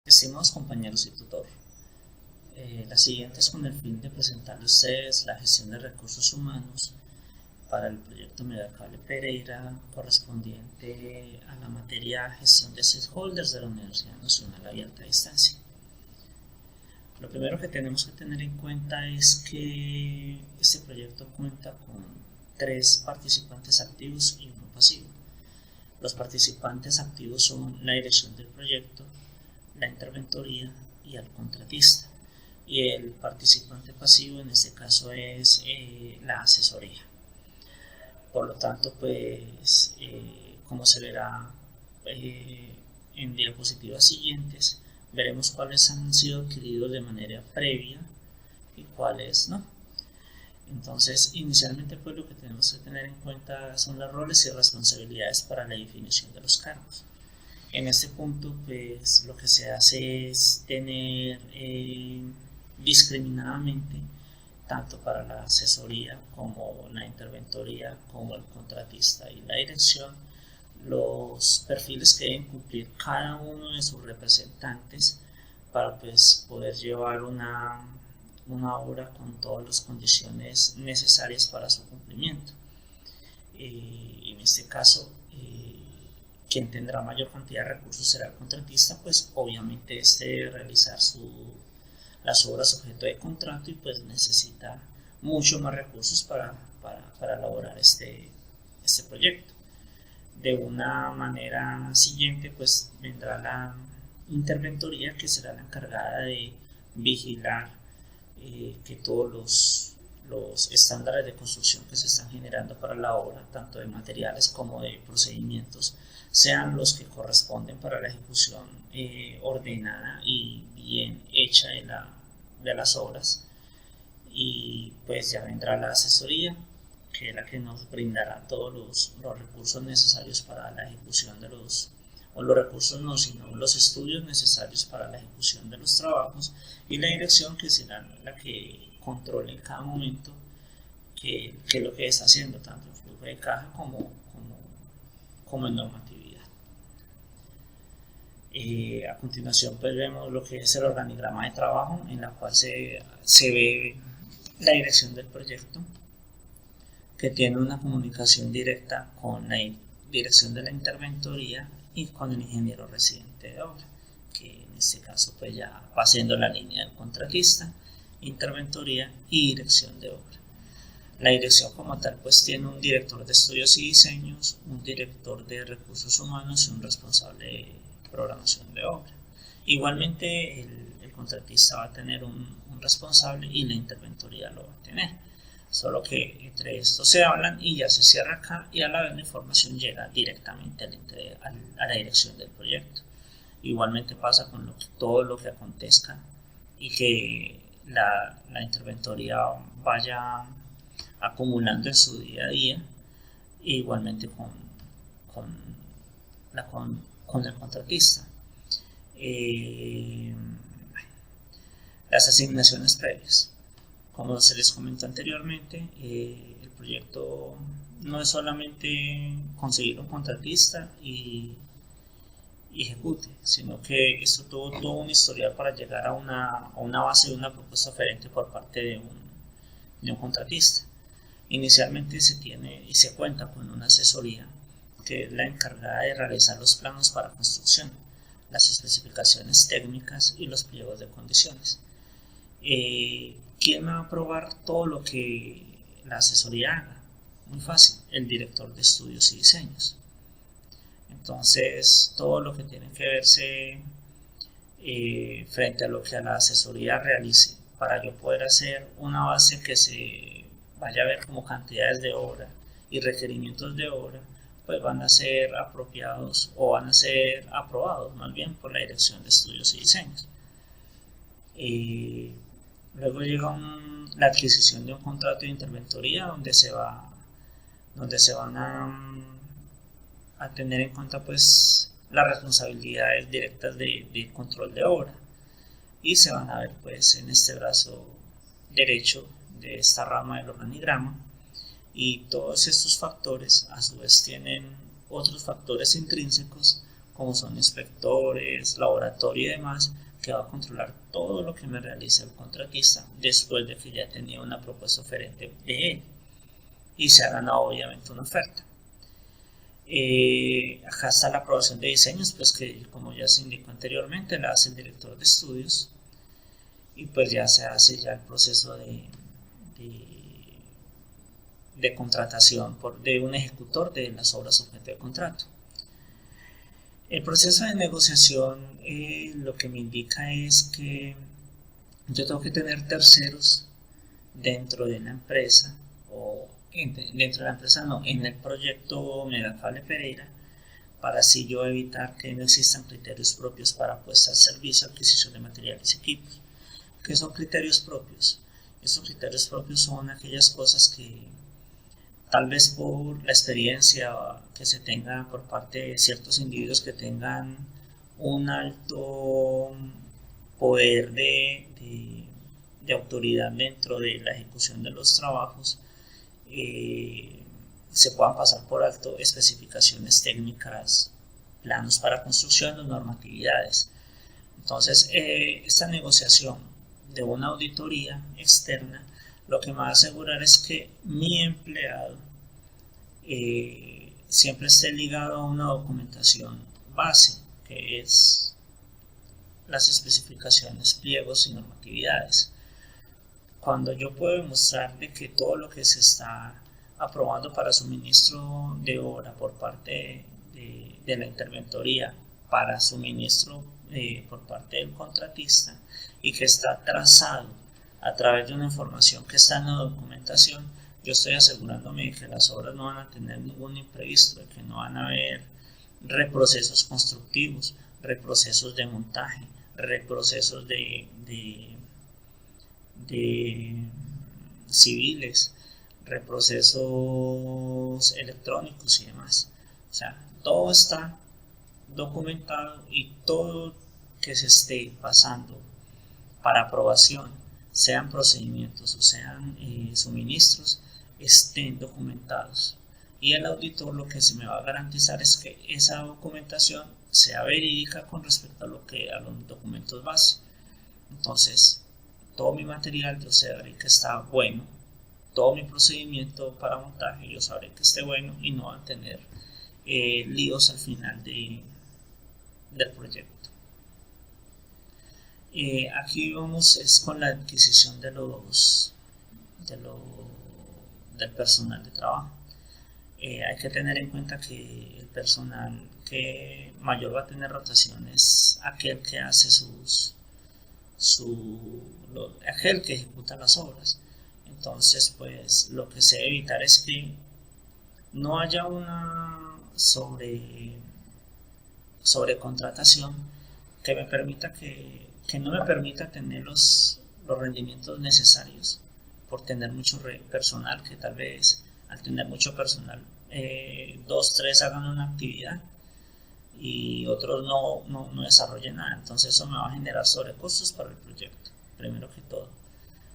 Estimados compañeros y tutor, la siguiente es con el fin de presentarle a ustedes la gestión de recursos humanos para el proyecto Megacable Pereira correspondiente a la materia gestión de stakeholders de la Universidad Nacional Abierta a Distancia. Lo primero que tenemos que tener en cuenta es que este proyecto cuenta con 3 participantes activos y 1 pasivo. Los participantes activos son la dirección del proyecto, la interventoría y el contratista. Y el participante pasivo en este caso es la asesoría. Por lo tanto, pues, como se verá en diapositivas siguientes, veremos cuáles han sido adquiridos de manera previa y cuáles no. Entonces, inicialmente, pues lo que tenemos que tener en cuenta son los roles y responsabilidades para la definición de los cargos. En este punto, pues lo que se hace es tener discriminadamente, tanto para la asesoría como la interventoría, como el contratista y la dirección, los perfiles que deben cumplir cada uno de sus representantes para pues poder llevar una obra con todas las condiciones necesarias para su cumplimiento. En este caso, quien tendrá mayor cantidad de recursos será el contratista, pues obviamente este debe realizar las obras objeto de contrato y pues necesita mucho más recursos para elaborar este proyecto. De una manera siguiente, pues vendrá la interventoría, que será la encargada de vigilar que todos los estándares de construcción que se están generando para la obra, tanto de materiales como de procedimientos, sean los que corresponden para la ejecución ordenada y bien hecha de las obras. Y pues ya vendrá la asesoría, que es la que nos brindará todos los recursos necesarios para la ejecución de los recursos no, sino los estudios necesarios para la ejecución de los trabajos, y la dirección, que será la que controle en cada momento qué es lo que está haciendo, tanto en flujo de caja como en normatividad. A continuación, pues vemos lo que es el organigrama de trabajo, en la cual se ve la dirección del proyecto, que tiene una comunicación directa con la dirección de la interventoría y con el ingeniero residente de obra, que en este caso pues ya va siendo la línea del contratista, interventoría y dirección de obra. La dirección como tal pues tiene un director de estudios y diseños, un director de recursos humanos y un responsable de programación de obra. Igualmente el contratista va a tener un responsable y la interventoría lo va a tener, solo que entre estos se hablan y ya se cierra acá, y a la vez la información llega directamente a la dirección del proyecto. Igualmente pasa con todo lo que acontezca y que la interventoría vaya acumulando en su día a día, e igualmente con el contratista. Las asignaciones previas. Como se les comentó anteriormente, el proyecto no es solamente conseguir un contratista y ejecute, sino que esto tuvo todo un historial para llegar a una base de una propuesta oferente por parte de un contratista. Inicialmente se tiene y se cuenta con una asesoría que es la encargada de realizar los planos para construcción, las especificaciones técnicas y los pliegos de condiciones. ¿Quién va a aprobar todo lo que la asesoría haga? Muy fácil, el director de estudios y diseños. Entonces, todo lo que tiene que verse frente a lo que a la asesoría realice, para yo poder hacer una base que se vaya a ver como cantidades de obra y requerimientos de obra, pues van a ser apropiados o van a ser aprobados más bien por la dirección de estudios y diseños. Luego llega la adquisición de un contrato de interventoría, donde se van a tener en cuenta pues las responsabilidades directas de control de obra, y se van a ver pues en este brazo derecho de esta rama del organigrama. Y todos estos factores a su vez tienen otros factores intrínsecos, como son inspectores, laboratorio y demás, que va a controlar todo lo que me realice el contratista después de que ya tenía una propuesta oferente de él y se ha ganado obviamente una oferta. Acá está la aprobación de diseños, pues que como ya se indicó anteriormente, la hace el director de estudios y pues ya se hace ya el proceso de contratación de un ejecutor de las obras objeto de contrato. El proceso de negociación lo que me indica es que yo tengo que tener terceros dentro de la empresa, o dentro de la empresa no, en el proyecto Megacable Pereira, para así yo evitar que no existan criterios propios para puesta al servicio, adquisición de materiales y equipos. ¿Qué son criterios propios? Esos criterios propios son aquellas cosas que tal vez por la experiencia que se tenga por parte de ciertos individuos que tengan un alto poder de autoridad dentro de la ejecución de los trabajos, se puedan pasar por alto especificaciones técnicas, planos para construcción o normatividades. Entonces, esta negociación de una auditoría externa lo que me va a asegurar es que mi empleado siempre esté ligado a una documentación base, que es las especificaciones, pliegos y normatividades. Cuando yo puedo demostrar de que todo lo que se está aprobando para suministro de obra por parte de la interventoría para suministro por parte del contratista y que está trazado a través de una información que está en la documentación, yo estoy asegurándome de que las obras no van a tener ningún imprevisto, de que no van a haber reprocesos constructivos, reprocesos de montaje, reprocesos de civiles, reprocesos electrónicos y demás. O sea, todo está documentado y todo que se esté pasando para aprobación, sean procedimientos o sean suministros, estén documentados. Y el auditor lo que se me va a garantizar es que esa documentación sea verídica con respecto a los documentos base. Entonces, todo mi material yo sabré que está bueno, todo mi procedimiento para montaje yo sabré que esté bueno y no va a tener líos al final del proyecto. Aquí vamos es con la adquisición del personal de trabajo. Hay que tener en cuenta que el personal que mayor va a tener rotación es aquel que hace aquel que ejecuta las obras. Entonces, pues lo que se debe evitar es que no haya una sobrecontratación que me permita que no me permita tener los rendimientos necesarios por tener mucho personal, que tal vez al tener mucho personal 2, 3 hagan una actividad y otros no desarrollen nada. Entonces eso me va a generar sobrecostos para el proyecto, primero que todo,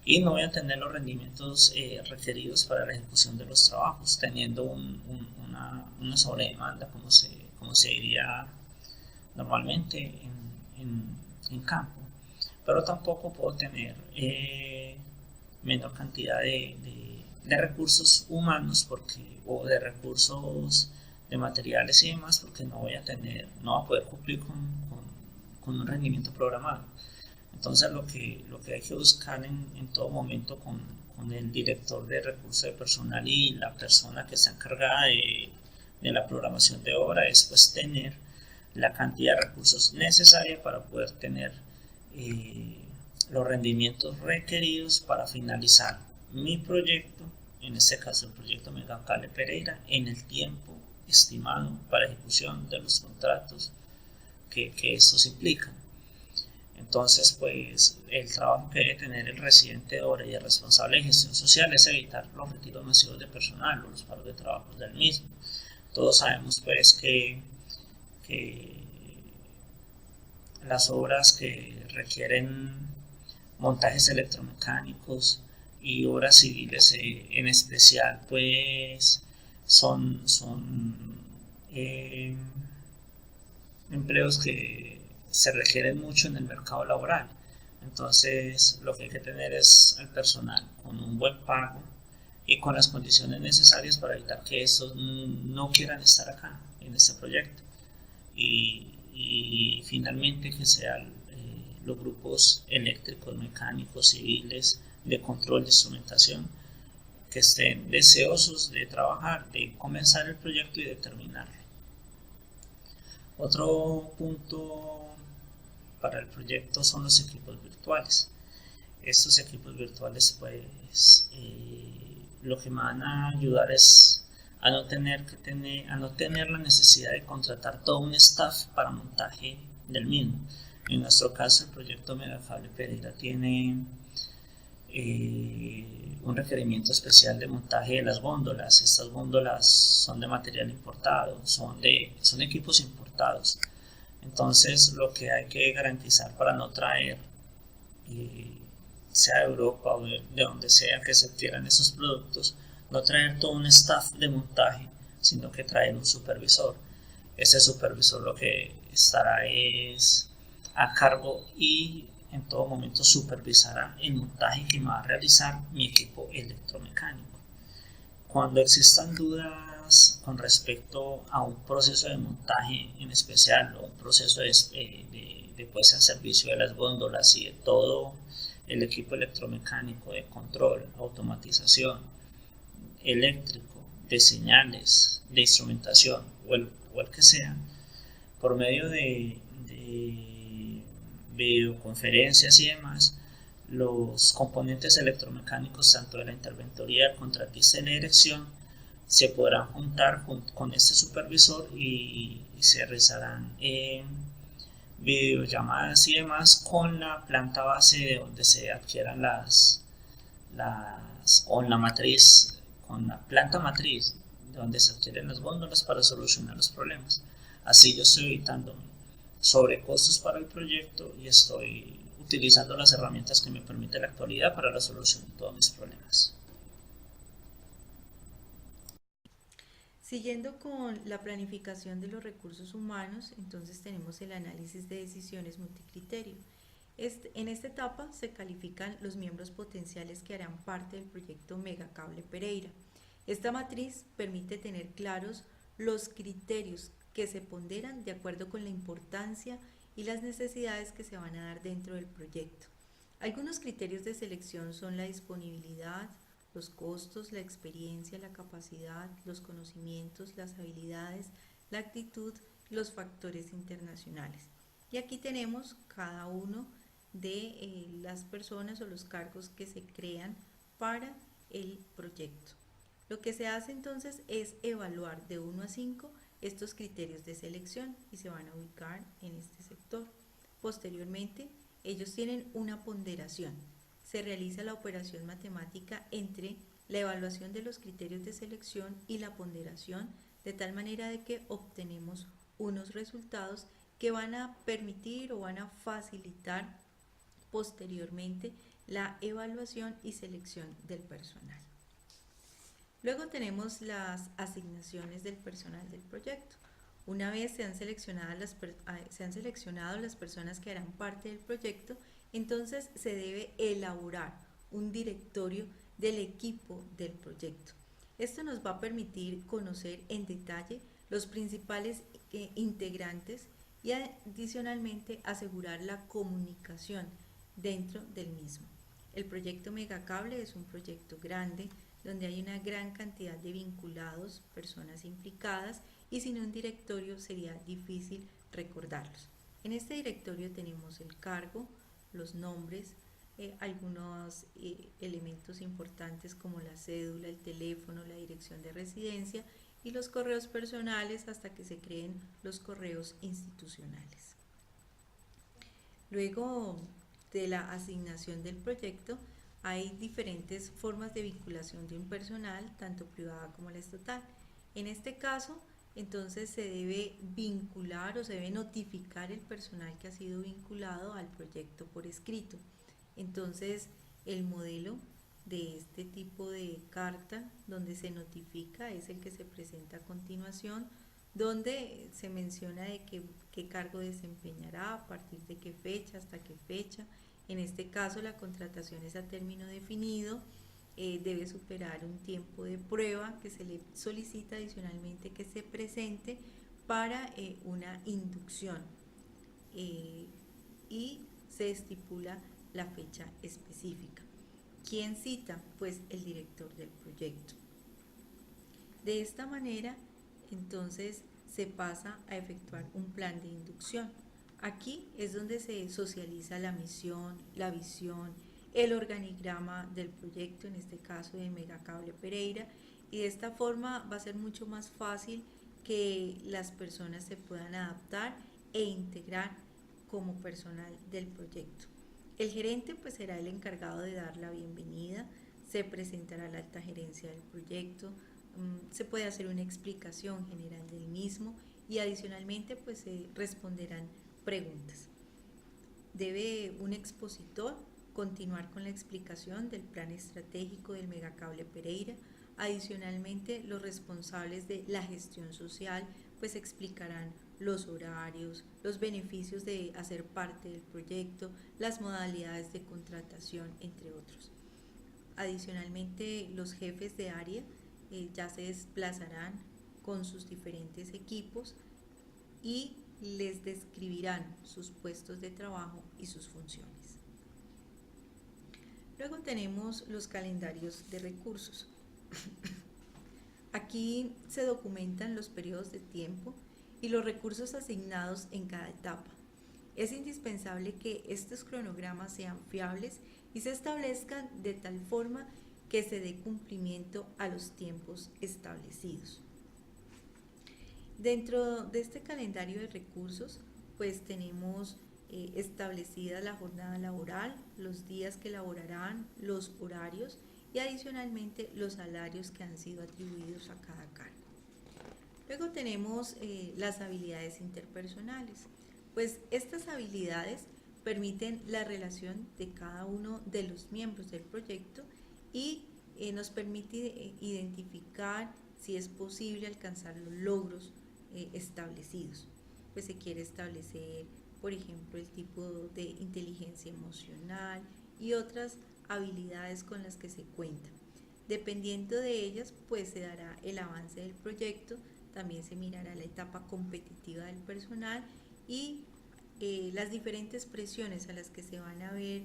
y no voy a tener los rendimientos requeridos para la ejecución de los trabajos, teniendo una sobredemanda como se diría normalmente en campo. Pero tampoco puedo tener menor cantidad de recursos humanos o de recursos de materiales y demás, porque no voy a poder cumplir con un rendimiento programado. Entonces lo que hay que buscar en todo momento con el director de recursos de personal y la persona que está encargada de la programación de obra es pues tener la cantidad de recursos necesaria para poder tener los rendimientos requeridos para finalizar mi proyecto, en este caso el proyecto Megacable Pereira, en el tiempo estimado para ejecución de los contratos que estos implican. Entonces, pues el trabajo que debe tener el residente de obra y el responsable de gestión social es evitar los retiros masivos de personal o los paros de trabajo del mismo. Todos sabemos pues que las obras que requieren montajes electromecánicos y obras civiles en especial empleos que se requieren mucho en el mercado laboral. Entonces, lo que hay que tener es el personal con un buen pago y con las condiciones necesarias para evitar que estos no quieran estar acá en este proyecto. Y finalmente que sean los grupos eléctricos, mecánicos, civiles, de control de instrumentación, que estén deseosos de trabajar, de comenzar el proyecto y de terminarlo. Otro punto para el proyecto son los equipos virtuales. Estos equipos virtuales, pues, lo que me van a ayudar es a no tener la necesidad de contratar todo un staff para montaje del mismo. En nuestro caso, el proyecto Megacable Pereira tiene un requerimiento especial de montaje de las góndolas. Estas góndolas son de material importado, son equipos importados. Entonces, lo que hay que garantizar para no traer, sea de Europa o de donde sea que se adquieran esos productos, no traer todo un staff de montaje, sino que traer un supervisor. Ese supervisor lo que estará es a cargo y en todo momento supervisará el montaje que me va a realizar mi equipo electromecánico. Cuando existan dudas con respecto a un proceso de montaje en especial o un proceso de puesta en servicio de las góndolas y de todo el equipo electromecánico de control, automatización, eléctrico, de señales, de instrumentación o el que sea, por medio de videoconferencias y demás, los componentes electromecánicos tanto de la interventoría del contratista y la dirección se podrán juntar con este supervisor y se realizarán videollamadas y demás con la planta base de donde se adquieran o la matriz, con la planta matriz de donde se adquieren las góndolas para solucionar los problemas. Así yo estoy evitando sobrecostos para el proyecto y estoy utilizando las herramientas que me permite la actualidad para la solución de todos mis problemas. Siguiendo con la planificación de los recursos humanos, entonces tenemos el análisis de decisiones multicriterio. En esta etapa se califican los miembros potenciales que harán parte del proyecto Megacable Pereira. Esta matriz permite tener claros los criterios que se ponderan de acuerdo con la importancia y las necesidades que se van a dar dentro del proyecto. Algunos criterios de selección son la disponibilidad, los costos, la experiencia, la capacidad, los conocimientos, las habilidades, la actitud, los factores internacionales. Y aquí tenemos cada uno de las personas o los cargos que se crean para el proyecto. Lo que se hace entonces es evaluar de 1 a 5 estos criterios de selección y se van a ubicar en este sector. Posteriormente, ellos tienen una ponderación. Se realiza la operación matemática entre la evaluación de los criterios de selección y la ponderación, de tal manera de que obtenemos unos resultados que van a permitir o van a facilitar posteriormente la evaluación y selección del personal. Luego tenemos las asignaciones del personal del proyecto. Una vez se han seleccionado las personas que harán parte del proyecto, entonces se debe elaborar un directorio del equipo del proyecto. Esto nos va a permitir conocer en detalle los principales integrantes y adicionalmente asegurar la comunicación dentro del mismo. El proyecto Megacable es un proyecto grande donde hay una gran cantidad de vinculados, personas implicadas, y sin un directorio sería difícil recordarlos. En este directorio tenemos el cargo, los nombres, algunos elementos importantes como la cédula, el teléfono, la dirección de residencia y los correos personales hasta que se creen los correos institucionales. Luego de la asignación del proyecto, hay diferentes formas de vinculación de un personal, tanto privada como la estatal. En este caso, entonces se debe vincular o se debe notificar el personal que ha sido vinculado al proyecto por escrito. Entonces, el modelo de este tipo de carta donde se notifica es el que se presenta a continuación, donde se menciona de qué cargo desempeñará, a partir de qué fecha, hasta qué fecha. En este caso la contratación es a término definido, debe superar un tiempo de prueba que se le solicita adicionalmente que se presente para una inducción y se estipula la fecha específica. ¿Quién cita? Pues el director del proyecto. De esta manera, entonces, se pasa a efectuar un plan de inducción. Aquí es donde se socializa la misión, la visión, el organigrama del proyecto, en este caso de Megacable Pereira, y de esta forma va a ser mucho más fácil que las personas se puedan adaptar e integrar como personal del proyecto. El gerente pues será el encargado de dar la bienvenida, se presentará a la alta gerencia del proyecto, se puede hacer una explicación general del mismo y adicionalmente pues se responderán preguntas. Debe un expositor continuar con la explicación del plan estratégico del Megacable Pereira. Adicionalmente, los responsables de la gestión social pues explicarán los horarios, los beneficios de hacer parte del proyecto, las modalidades de contratación, entre otros. Adicionalmente, los jefes de área ya se desplazarán con sus diferentes equipos y les describirán sus puestos de trabajo y sus funciones. Luego tenemos los calendarios de recursos. Aquí se documentan los periodos de tiempo y los recursos asignados en cada etapa. Es indispensable que estos cronogramas sean fiables y se establezcan de tal forma que se dé cumplimiento a los tiempos establecidos. Dentro de este calendario de recursos, pues tenemos establecida la jornada laboral, los días que laborarán, los horarios y adicionalmente los salarios que han sido atribuidos a cada cargo. Luego tenemos las habilidades interpersonales. Pues estas habilidades permiten la relación de cada uno de los miembros del proyecto y nos permite identificar si es posible alcanzar los logros establecidos. Pues se quiere establecer, por ejemplo, el tipo de inteligencia emocional y otras habilidades con las que se cuenta. Dependiendo de ellas, pues se dará el avance del proyecto, también se mirará la etapa competitiva del personal y las diferentes presiones a las que se van a ver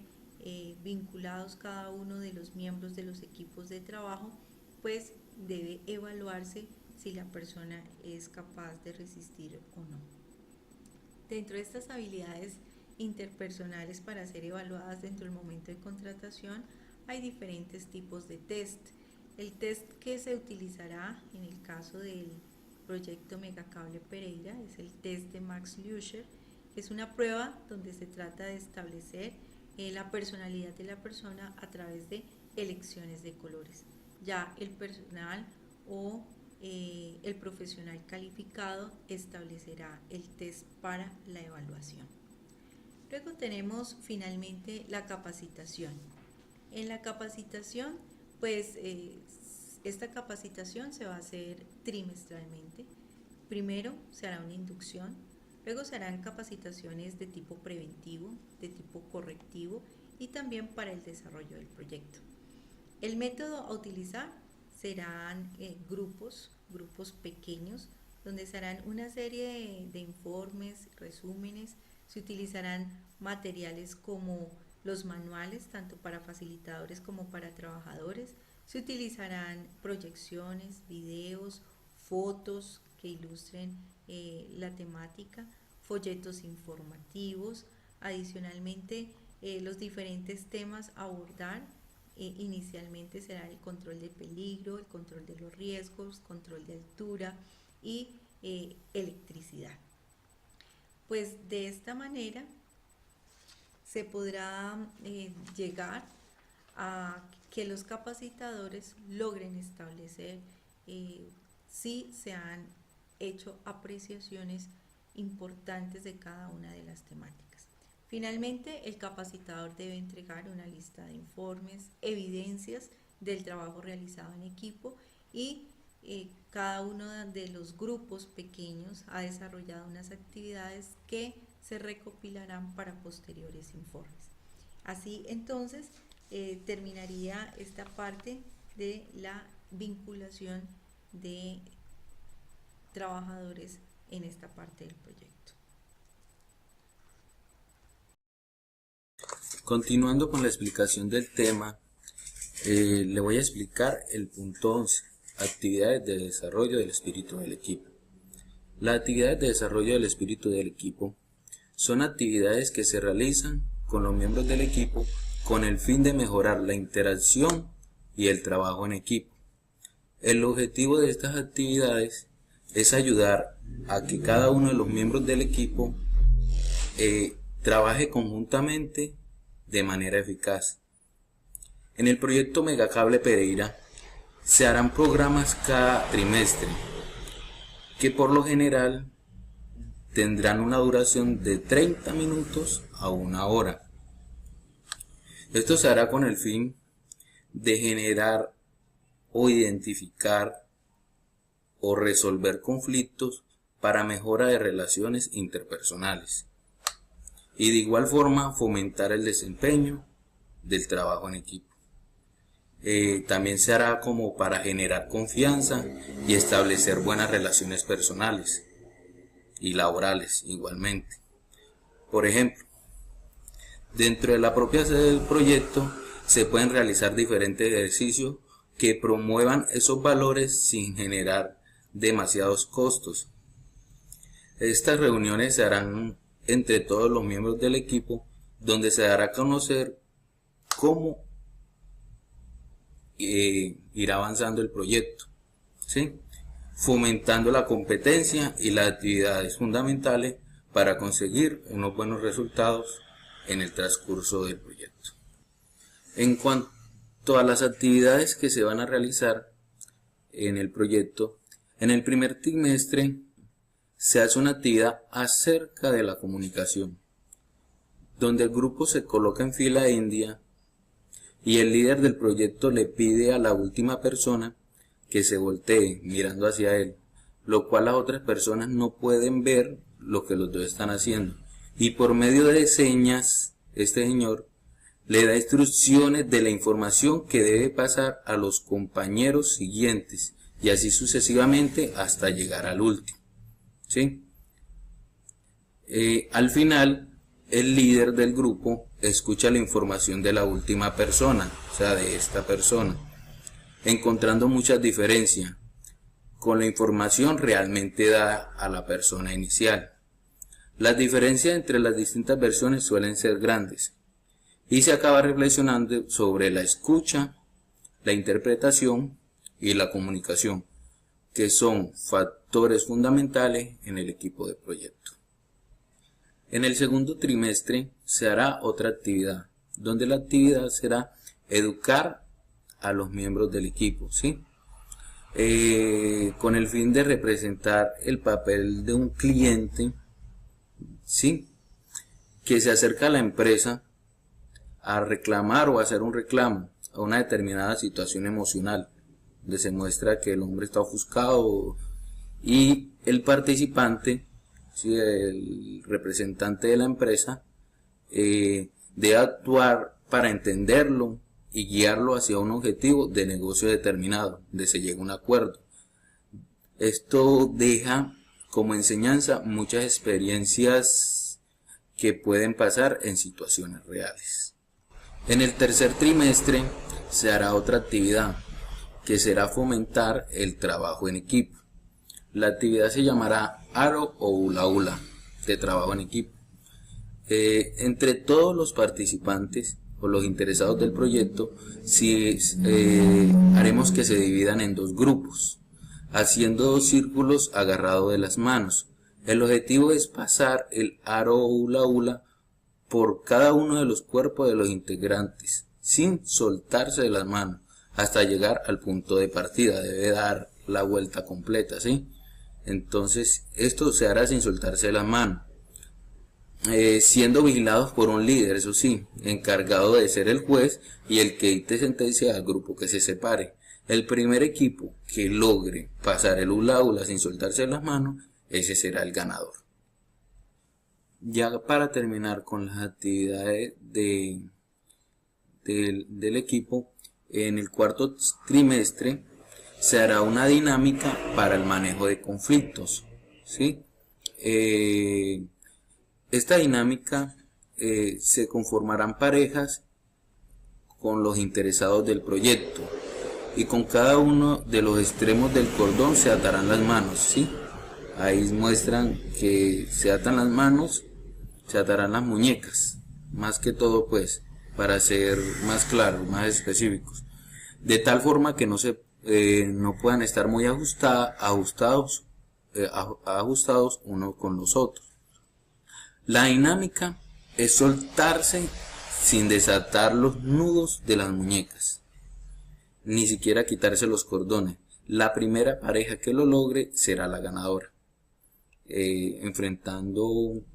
vinculados cada uno de los miembros de los equipos de trabajo, pues debe evaluarse si la persona es capaz de resistir o no. Dentro de estas habilidades interpersonales para ser evaluadas dentro del momento de contratación, hay diferentes tipos de test. El test que se utilizará en el caso del proyecto Megacable Pereira es el test de Max Lusher. Es una prueba donde se trata de establecer la personalidad de la persona a través de elecciones de colores. Ya el personal o el profesional calificado establecerá el test para la evaluación. Luego tenemos finalmente la capacitación. En la capacitación, pues esta capacitación se va a hacer trimestralmente. Primero se hará una inducción, luego se harán capacitaciones de tipo preventivo, de tipo correctivo y también para el desarrollo del proyecto. El método a utilizar serán grupos pequeños, donde se harán una serie de informes, resúmenes, se utilizarán materiales como los manuales, tanto para facilitadores como para trabajadores, se utilizarán proyecciones, videos, fotos que ilustren la temática, folletos informativos, adicionalmente los diferentes temas a abordar. Inicialmente será el control de peligro, el control de los riesgos, control de altura y electricidad. Pues de esta manera se podrá llegar a que los capacitadores logren establecer si se han hecho apreciaciones importantes de cada una de las temáticas. Finalmente, el capacitador debe entregar una lista de informes, evidencias del trabajo realizado en equipo y cada uno de los grupos pequeños ha desarrollado unas actividades que se recopilarán para posteriores informes. Así entonces terminaría esta parte de la vinculación de trabajadores en esta parte del proyecto. Continuando con la explicación del tema, le voy a explicar el punto 11, actividades de desarrollo del espíritu del equipo. Las actividades de desarrollo del espíritu del equipo son actividades que se realizan con los miembros del equipo con el fin de mejorar la interacción y el trabajo en equipo. El objetivo de estas actividades es ayudar a que cada uno de los miembros del equipo trabaje conjuntamente de manera eficaz. En el proyecto Megacable Pereira se harán programas cada trimestre que por lo general tendrán una duración de 30 minutos a 1 hora. Esto se hará con el fin de generar o identificar o resolver conflictos para mejora de relaciones interpersonales y de igual forma fomentar el desempeño del trabajo en equipo. También se hará como para generar confianza y establecer buenas relaciones personales y laborales igualmente. Por ejemplo, dentro de la propia sede del proyecto se pueden realizar diferentes ejercicios que promuevan esos valores sin generar demasiados costos. Estas reuniones se harán entre todos los miembros del equipo, donde se dará a conocer cómo irá avanzando el proyecto, ¿sí? Fomentando la competencia y las actividades fundamentales para conseguir unos buenos resultados en el transcurso del proyecto. En cuanto a las actividades que se van a realizar en el proyecto, en el primer trimestre se hace una actividad acerca de la comunicación, donde el grupo se coloca en fila india y el líder del proyecto le pide a la última persona que se voltee mirando hacia él, lo cual las otras personas no pueden ver lo que los dos están haciendo, y por medio de señas este señor le da instrucciones de la información que debe pasar a los compañeros siguientes y así sucesivamente hasta llegar al último, ¿sí? Al final el líder del grupo escucha la información de la última persona, o sea, de esta persona, encontrando muchas diferencias con la información realmente dada a la persona inicial. Las diferencias entre las distintas versiones suelen ser grandes y se acaba reflexionando sobre la escucha, la interpretación y la comunicación, que son factores fundamentales en el equipo de proyecto. En el segundo trimestre se hará otra actividad, donde la actividad será educar a los miembros del equipo, ¿sí? Con el fin de representar el papel de un cliente, ¿sí?, que se acerca a la empresa a reclamar o a hacer un reclamo a una determinada situación emocional, donde se muestra que el hombre está ofuscado y el participante, ¿sí?, el representante de la empresa, debe actuar para entenderlo y guiarlo hacia un objetivo de negocio determinado, donde se llega a un acuerdo. Esto deja como enseñanza muchas experiencias que pueden pasar en situaciones reales. En el tercer trimestre se hará otra actividad, que será fomentar el trabajo en equipo. La actividad se llamará Aro o Hula Hula, de trabajo en equipo. Entre todos los participantes o los interesados del proyecto, haremos que se dividan en 2 grupos, haciendo 2 círculos agarrados de las manos. El objetivo es pasar el aro o hula hula por cada uno de los cuerpos de los integrantes, sin soltarse de las manos, hasta llegar al punto de partida. Debe dar la vuelta completa, ¿sí? Entonces, esto se hará sin soltarse de las manos, siendo vigilados por un líder, eso sí, encargado de ser el juez y el que dicte sentencia al grupo que se separe. El primer equipo que logre pasar el hula hula sin soltarse las manos, ese será el ganador. Ya para terminar con las actividades del equipo, en el cuarto trimestre se hará una dinámica para el manejo de conflictos, ¿sí? Esta dinámica se conformarán parejas con los interesados del proyecto y con cada uno de los extremos del cordón se atarán las manos, ¿sí? Ahí muestran que se atan las manos, se atarán las muñecas, más que todo pues, para ser más claros, más específicos, de tal forma que no puedan estar muy ajustados unos con los otros. La dinámica es soltarse sin desatar los nudos de las muñecas, ni siquiera quitarse los cordones. La primera pareja que lo logre será la ganadora, enfrentando un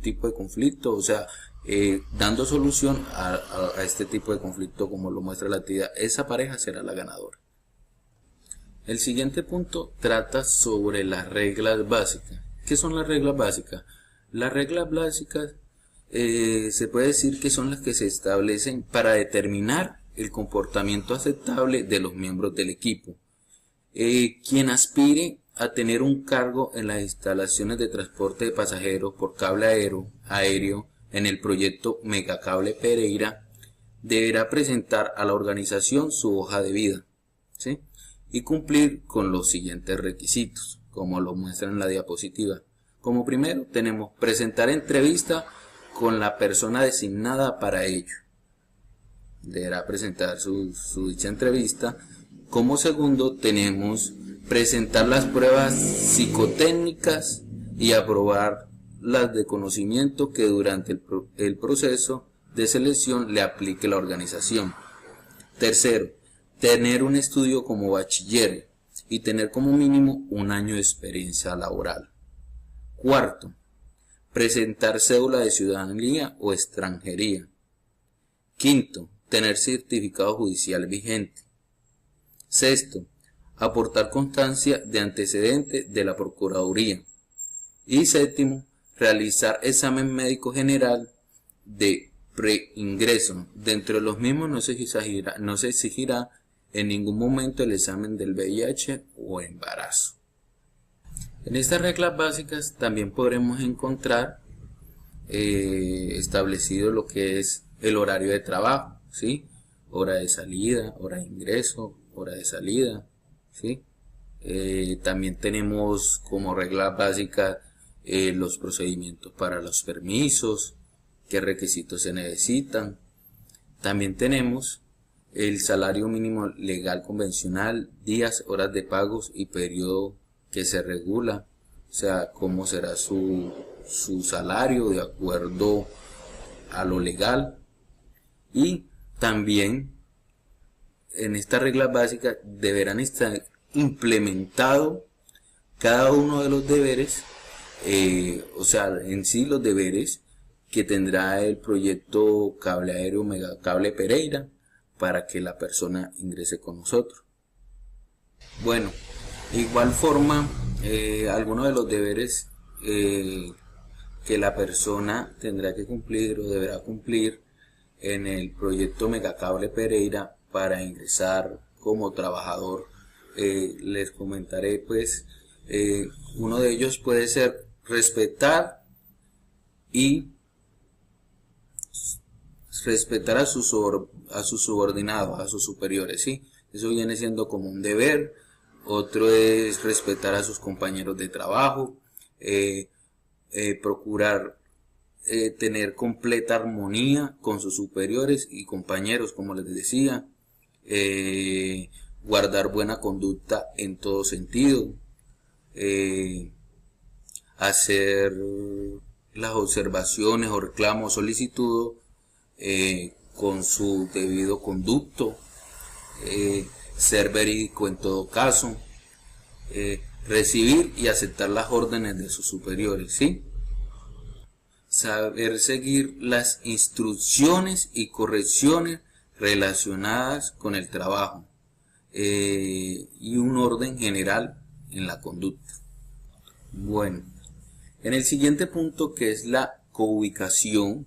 tipo de conflicto, o sea, dando solución a este tipo de conflicto como lo muestra la actividad. Esa pareja será la ganadora. El siguiente punto trata sobre las reglas básicas. ¿Qué son las reglas básicas? Las reglas básicas se puede decir que son las que se establecen para determinar el comportamiento aceptable de los miembros del equipo. Quien aspire a tener un cargo en las instalaciones de transporte de pasajeros por cable aéreo en el proyecto Megacable Pereira deberá presentar a la organización su hoja de vida, ¿sí? Y cumplir con los siguientes requisitos, como lo muestra en la diapositiva. Como primero tenemos presentar entrevista con la persona designada para ello. Deberá presentar su dicha entrevista. Como segundo tenemos presentar las pruebas psicotécnicas y aprobar las de conocimiento que durante el proceso de selección le aplique la organización. Tercero, tener un estudio como bachiller y tener como mínimo un año de experiencia laboral. Cuarto, presentar cédula de ciudadanía o extranjería. Quinto, tener certificado judicial vigente. Sexto, aportar constancia de antecedentes de la Procuraduría. Y séptimo, realizar examen médico general de preingreso. Dentro de los mismos no se exigirá en ningún momento el examen del VIH o embarazo. En estas reglas básicas también podremos encontrar establecido lo que es el horario de trabajo, ¿sí? Hora de salida, hora de ingreso, hora de salida, ¿sí? También tenemos como regla básica los procedimientos para los permisos, qué requisitos se necesitan. También tenemos el salario mínimo legal convencional, días, horas de pagos y periodo que se regula, o sea, cómo será su salario de acuerdo a lo legal. Y también en estas reglas básicas deberán estar implementado cada uno de los deberes, o sea, en sí los deberes que tendrá el proyecto Cable Aéreo Megacable Pereira para que la persona ingrese con nosotros. Bueno, de igual forma, algunos de los deberes que la persona tendrá que cumplir o deberá cumplir en el proyecto Megacable Pereira para ingresar como trabajador, les comentaré pues, uno de ellos puede ser respetar a sus subordinados, a sus superiores, ¿sí? Eso viene siendo como un deber. Otro es respetar a sus compañeros de trabajo, procurar tener completa armonía con sus superiores y compañeros, como les decía, guardar buena conducta en todo sentido, hacer las observaciones o reclamos, solicitudes con su debido conducto, ser verídico en todo caso, recibir y aceptar las órdenes de sus superiores, ¿sí? Saber seguir las instrucciones y correcciones relacionadas con el trabajo, y un orden general en la conducta. Bueno, en el siguiente punto, que es la coubicación.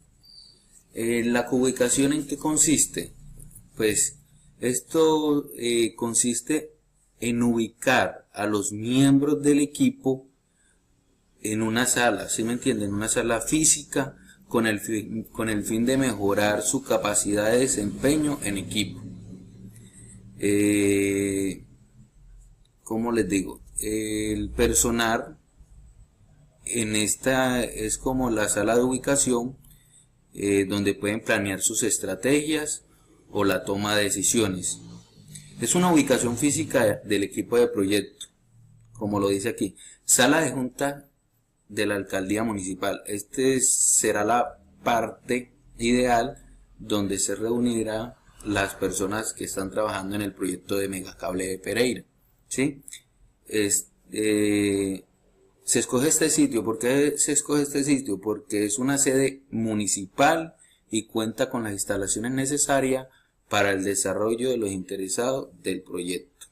¿La coubicación en qué consiste? Pues esto consiste en ubicar a los miembros del equipo en una sala, ¿sí me entienden? En una sala física con el fin de mejorar su capacidad de desempeño en equipo. ¿Cómo les digo? El personal en esta es como la sala de ubicación, donde pueden planear sus estrategias o la toma de decisiones. Es una ubicación física del equipo de proyecto, como lo dice aquí. Sala de junta de la alcaldía municipal. Será la parte ideal donde se reunirán las personas que están trabajando en el proyecto de Megacable de Pereira, ¿sí? Se escoge este sitio. ¿Por qué se escoge este sitio? Porque es una sede municipal y cuenta con las instalaciones necesarias para el desarrollo de los interesados del proyecto.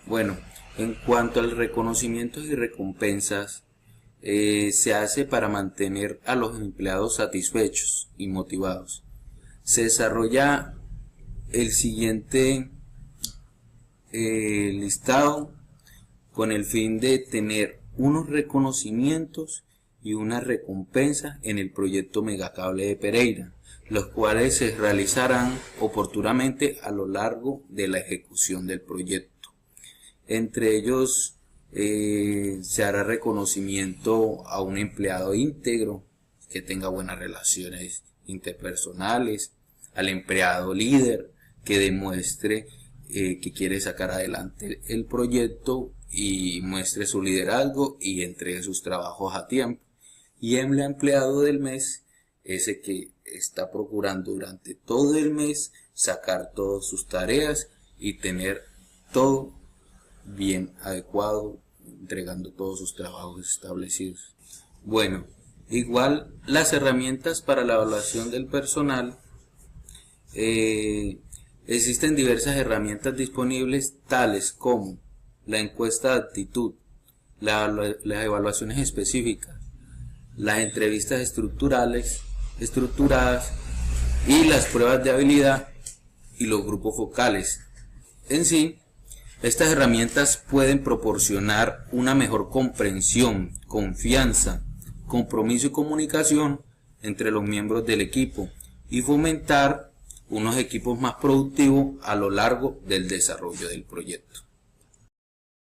Bueno, en cuanto al reconocimiento y recompensas, se hace para mantener a los empleados satisfechos y motivados. Se desarrolla el siguiente listado con el fin de tener unos reconocimientos y una recompensa en el proyecto Megacable de Pereira, los cuales se realizarán oportunamente a lo largo de la ejecución del proyecto. Entre ellos se hará reconocimiento a un empleado íntegro que tenga buenas relaciones interpersonales, al empleado líder que demuestre que quiere sacar adelante el proyecto y muestre su liderazgo y entregue sus trabajos a tiempo, y el empleado del mes, ese que está procurando durante todo el mes sacar todas sus tareas y tener todo bien adecuado, entregando todos sus trabajos establecidos. Bueno, igual las herramientas para la evaluación del personal. Existen diversas herramientas disponibles, tales como la encuesta de actitud, las evaluaciones específicas, las entrevistas estructuradas y las pruebas de habilidad y los grupos focales. En sí, estas herramientas pueden proporcionar una mejor comprensión, confianza, compromiso y comunicación entre los miembros del equipo y fomentar unos equipos más productivos a lo largo del desarrollo del proyecto.